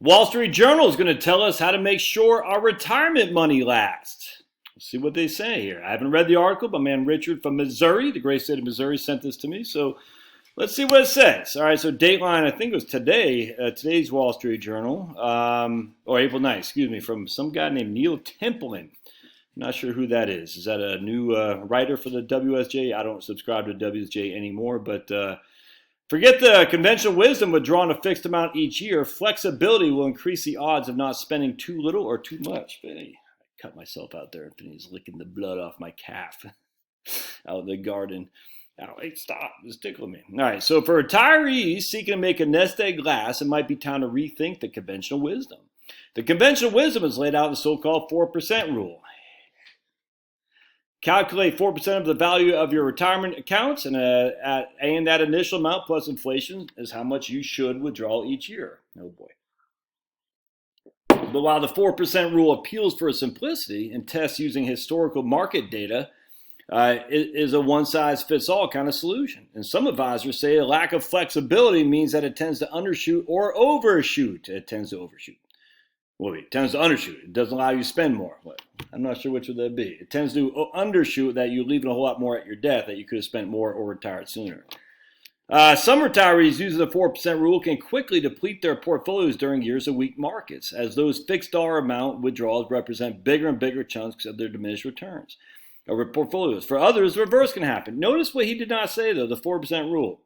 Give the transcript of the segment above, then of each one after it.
Wall Street Journal is going to tell us how to make sure our retirement money lasts. Let's see what they say here. I haven't read the article, but man Richard from Missouri, the great state of Missouri, sent this to me. So let's see what it says. All right, so Dateline, I think it was today, today's Wall Street Journal, or April 9th, excuse me, from some guy named Neil Templeman. Not sure who that is. Is that a new writer for the WSJ? I don't subscribe to WSJ anymore, but forget the conventional wisdom of drawing a fixed amount each year. Flexibility will increase the odds of not spending too little or too much. Benny, I cut myself out there. Benny's licking the blood off my calf out in the garden. Oh, hey, stop. It's tickling me. All right, so for retirees seeking to make a nest egg last, it might be time to rethink the conventional wisdom. The conventional wisdom is laid out in the so-called 4% rule. Calculate 4% of the value of your retirement accounts, and that initial amount plus inflation is how much you should withdraw each year. Oh boy. But while the 4% rule appeals for simplicity and tests using historical market data, it is a one-size-fits-all kind of solution. And some advisors say a lack of flexibility means that it tends to undershoot or overshoot. It tends to overshoot. Well, it tends to undershoot. It doesn't allow you to spend more. I'm not sure which would that be. It tends to undershoot, that you're leaving a whole lot more at your death that you could have spent more or retired sooner. Some retirees using the 4% rule can quickly deplete their portfolios during years of weak markets, as those fixed dollar amount withdrawals represent bigger and bigger chunks of their diminished returns over portfolios. For others, the reverse can happen. Notice what he did not say, though, the 4% rule.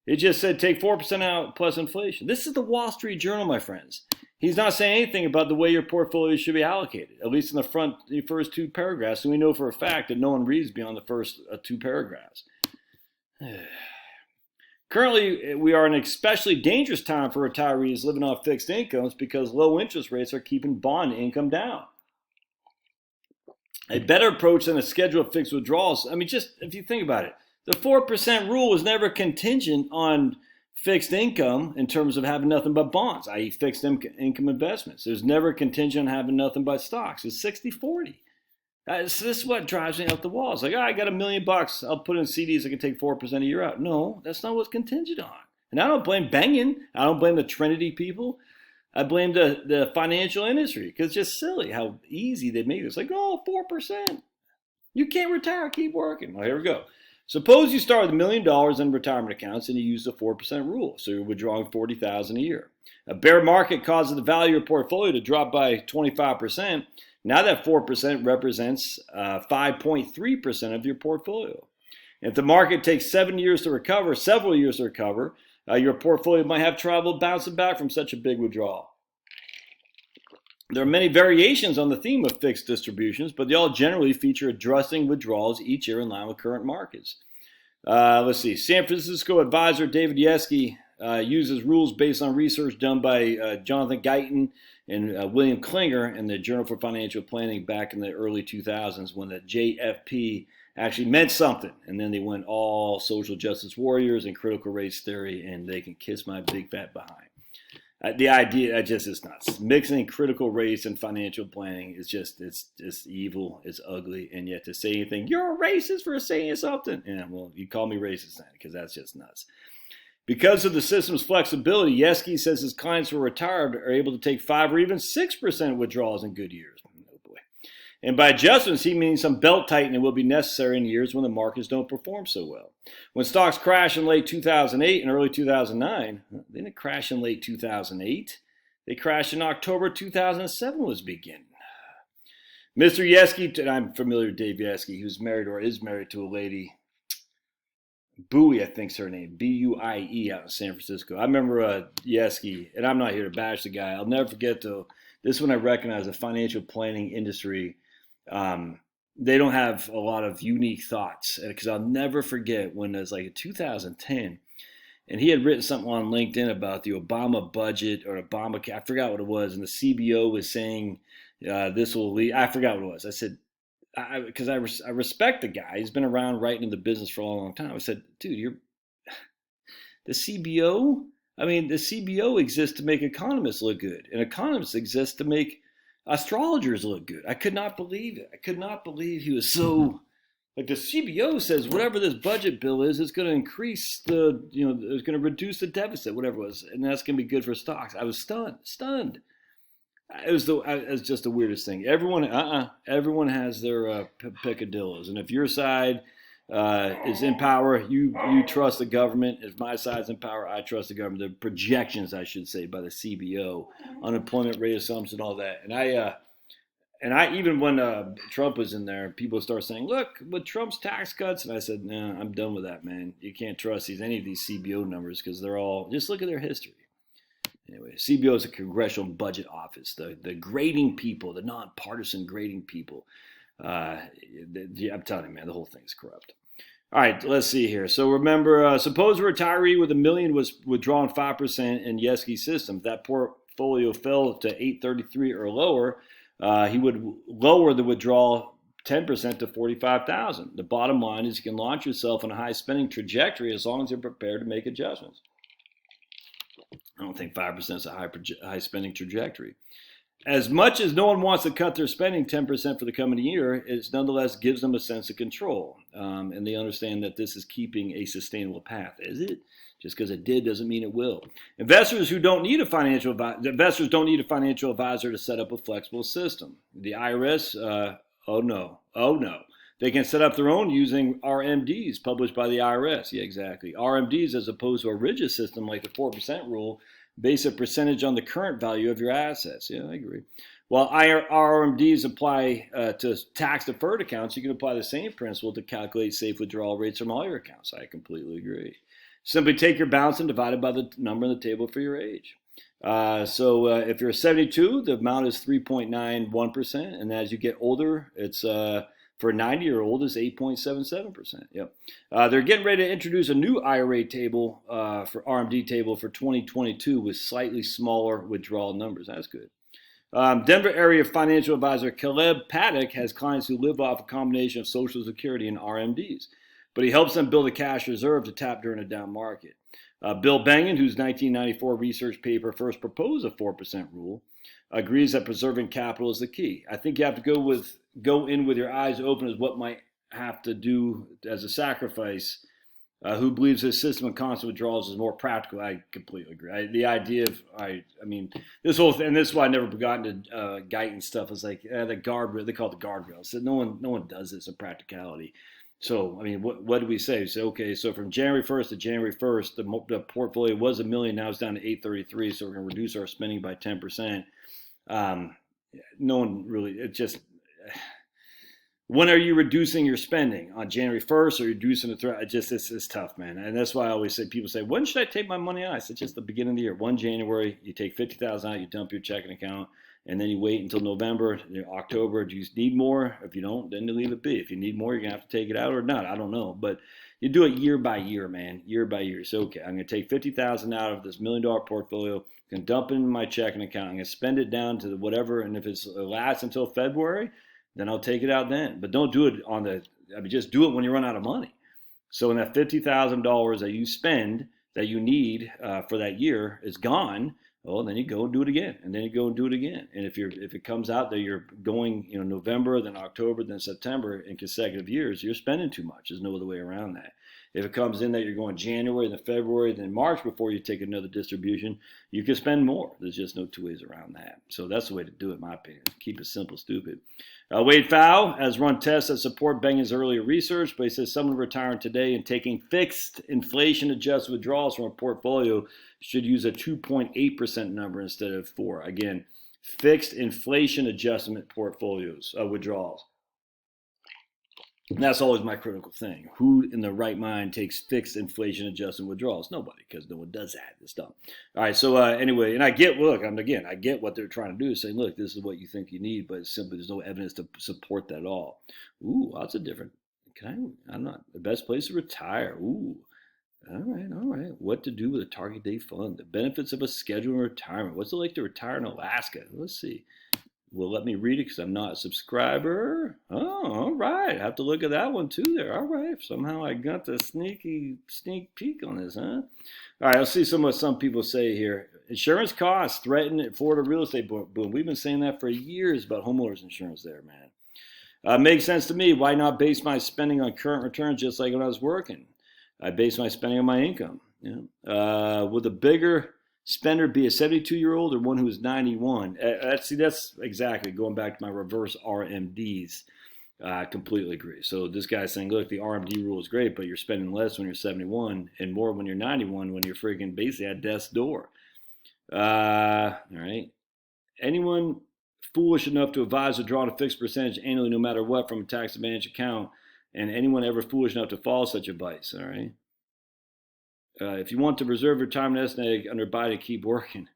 It just said take 4% out plus inflation. This is the Wall Street Journal, my friends. He's not saying anything about the way your portfolio should be allocated, at least in the first two paragraphs. And we know for a fact that no one reads beyond the first two paragraphs. Currently, we are in an especially dangerous time for retirees living off fixed incomes because low interest rates are keeping bond income down. A better approach than a schedule of fixed withdrawals. I mean, just if you think about it, the 4% rule was never contingent on fixed income in terms of having nothing but bonds, i.e. fixed income investments. There's never contingent on having nothing but stocks. It's 60-40. So this is what drives me up the wall. It's like, I got $1 million. I'll put in CDs. I can take 4% a year out. No, that's not what's contingent on. And I don't blame Bengen. I don't blame the Trinity people. I blame the financial industry because it's just silly how easy they make this. Like, 4%. You can't retire. Keep working. Well, here we go. Suppose you start with $1 million in retirement accounts and you use the 4% rule. So you're withdrawing $40,000 a year. A bear market causes the value of your portfolio to drop by 25%. Now that 4% represents 5.3% of your portfolio. If the market takes several years to recover, your portfolio might have trouble bouncing back from such a big withdrawal. There are many variations on the theme of fixed distributions, but they all generally feature adjusting withdrawals each year in line with current markets. Let's see. San Francisco advisor David Yeski uses rules based on research done by Jonathan Guyton and William Klinger in the Journal for Financial Planning back in the early 2000s when the JFP actually meant something. And then they went all social justice warriors and critical race theory, and they can kiss my big fat behind. The idea just is nuts. Mixing critical race and financial planning is just, it's evil, it's ugly, and yet to say anything, you're a racist for saying something. Yeah, well, you call me racist then, because that's just nuts. Because of the system's flexibility, Yeski says his clients who are retired are able to take 5 or even 6% withdrawals in good years. Oh boy. And by adjustments, he means some belt tightening will be necessary in years when the markets don't perform so well. When stocks crashed in late 2008 and early 2009, they didn't crash in late 2008. They crashed in October 2007 was beginning. Mr. Yeski, and I'm familiar with Dave Yeski, who's married or is married to a lady, Bowie, I think's her name, B-U-I-E, out in San Francisco. I remember Yeski, and I'm not here to bash the guy. I'll never forget, though, this one I recognize the financial planning industry. They don't have a lot of unique thoughts, because I'll never forget when it was like 2010, and he had written something on LinkedIn about the Obama budget or Obama, I forgot what it was, and the CBO was saying this will lead, I forgot what it was. I said, because I respect the guy. He's been around writing in the business for a long time. I said, dude, the CBO? I mean, the CBO exists to make economists look good, and economists exist to make astrologers look good. I could not believe it. I could not believe he was so Like the CBO says, whatever this budget bill is, it's going to increase it's going to reduce the deficit, whatever it was, and that's going to be good for stocks. I was stunned. It was just the weirdest thing. Everyone has their picadillos, and if your side is in power, you trust the government. If my side's in power, I trust the government. The projections, I should say, by the CBO, unemployment rate assumption, all that, and I even when Trump was in there, people start saying, "Look, with Trump's tax cuts," and I said, "No, I'm done with that, man. You can't trust any of these CBO numbers because they're all just look at their history." Anyway, CBO is a congressional budget office, the grading people, the nonpartisan grading people. I'm telling you, man, the whole thing's corrupt. All right, let's see here. So remember, suppose a retiree with $1 million was withdrawn 5% in Yeski's system. If that portfolio fell to 833 or lower, he would lower the withdrawal 10% to 45,000. The bottom line is you can launch yourself on a high spending trajectory as long as you're prepared to make adjustments. I don't think 5% is a high spending trajectory. As much as no one wants to cut their spending 10% for the coming year, it nonetheless gives them a sense of control. And they understand that this is keeping a sustainable path. Is it? Just because it did doesn't mean it will. Investors don't need a financial advisor to set up a flexible system. The IRS, oh no. They can set up their own using RMDs published by the IRS. Yeah, exactly. RMDs, as opposed to a rigid system like the 4% rule, base a percentage on the current value of your assets. Yeah, I agree. While RMDs apply to tax-deferred accounts, you can apply the same principle to calculate safe withdrawal rates from all your accounts. I completely agree. Simply take your balance and divide it by the number on the table for your age. So if you're 72, the amount is 3.91%, and as you get older, it's for a 90-year-old is 8.77%. Yep. They're getting ready to introduce a new IRA table for RMD table for 2022 with slightly smaller withdrawal numbers. That's good. Denver area financial advisor Caleb Paddock has clients who live off a combination of Social Security and RMDs, but he helps them build a cash reserve to tap during a down market. Bill Bengen, whose 1994 research paper first proposed a 4% rule, agrees that preserving capital is the key. I think you have to go in with your eyes open as what might have to do as a sacrifice. Who believes his system of constant withdrawals is more practical? I completely agree. The idea of this whole thing, and this is why I never got into Guyton stuff. Is like the guardrail. They call it the guardrail. So no one does this in practicality. So, what do we say? We say, okay, so from January 1st to January 1st, the portfolio was $1 million, now it's down to 833, so we're going to reduce our spending by 10%. No one really, it just, when are you reducing your spending? On January 1st, or reducing it's tough, man. And that's why I always say, people say, when should I take my money out? I said, just the beginning of the year. 1 January, you take $50,000 out, you dump your checking account, and then you wait until November, October. Do you need more? If you don't, then you leave it be. If you need more, you're going to have to take it out or not. I don't know. But you do it year by year, man. Year by year. So, okay, I'm going to take $50,000 out of this $1 million portfolio. I'm going to dump it in my checking account. I'm going to spend it down to whatever. And if it lasts until February, then I'll take it out then. But don't do it just do it when you run out of money. So when that $50,000 that you spend that you need for that year is gone, well, then you go and do it again, and then you go and do it again. And if it comes out that you're going, November, then October, then September in consecutive years, you're spending too much. There's no other way around that. If it comes in that you're going January, then February, then March before you take another distribution, you can spend more. There's just no two ways around that. So that's the way to do it, in my opinion. Keep it simple, stupid. Wade Pfau has run tests that support Bengen's earlier research, but he says someone retiring today and taking fixed inflation-adjusted withdrawals from a portfolio should use a 2.8% number instead of 4%. Again, fixed inflation adjustment portfolios, withdrawals. And that's always my critical thing. Who in the right mind takes fixed inflation adjustment withdrawals? Nobody, because no one does that. It's dumb. All right, so anyway, and I get what they're trying to do is say, look, this is what you think you need, but simply there's no evidence to support that at all. Ooh, that's a different, I'm not, the best place to retire. Ooh, all right. What to do with a target date fund? The benefits of a scheduled retirement. What's it like to retire in Alaska? Let's see. Well, let me read it because I'm not a subscriber. Oh, all right. I have to look at that one too there. All right. Somehow I got the sneak peek on this, huh? All right. Let's see what some people say here. Insurance costs threaten Florida real estate boom. We've been saying that for years about homeowners insurance there, man. Makes sense to me. Why not base my spending on current returns just like when I was working? I base my spending on my income. Would a bigger spender be a 72-year-old or one who is 91? That's exactly going back to my reverse RMDs. I completely agree. So this guy's saying, look, the RMD rule is great, but you're spending less when you're 71 and more when you're 91 when you're freaking basically at death's door. All right. Anyone foolish enough to advise to draw a fixed percentage annually no matter what from a tax advantage account, and anyone ever foolish enough to follow such advice, all right? If you want to preserve your retirement nest egg under Biden, keep working.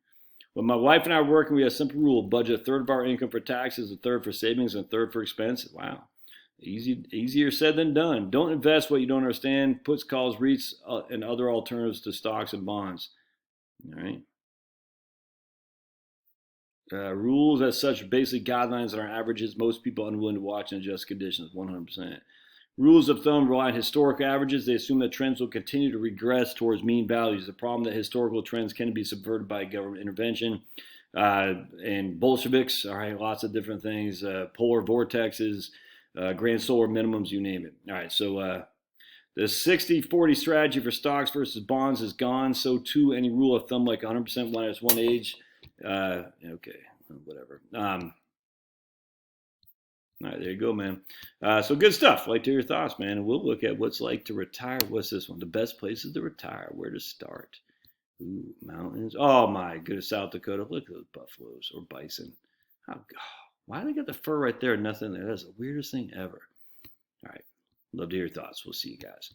When my wife and I are working, we have a simple rule: budget a third of our income for taxes, a third for savings, and a third for expenses. Wow. Easier said than done. Don't invest what you don't understand. Puts, calls, REITs, and other alternatives to stocks and bonds. All right. Rules as such are basically guidelines that are averages. Most people are unwilling to watch and adjust conditions. 100%. Rules of thumb rely on historic averages. They assume that trends will continue to regress towards mean values. The problem that historical trends can be subverted by government intervention and Bolsheviks. All right, lots of different things. Polar vortexes, grand solar minimums, you name it. All right, so the 60-40 strategy for stocks versus bonds is gone. So too, any rule of thumb like 100% minus one age. Okay, whatever. All right, there you go, man. So good stuff. Like to hear your thoughts, man. And we'll look at what's like to retire. What's this one? The best places to retire. Where to start? Ooh, mountains. Oh my goodness, South Dakota. Look at those buffaloes or bison. Why do they got the fur right there and nothing there? That's the weirdest thing ever. All right. Love to hear your thoughts. We'll see you guys.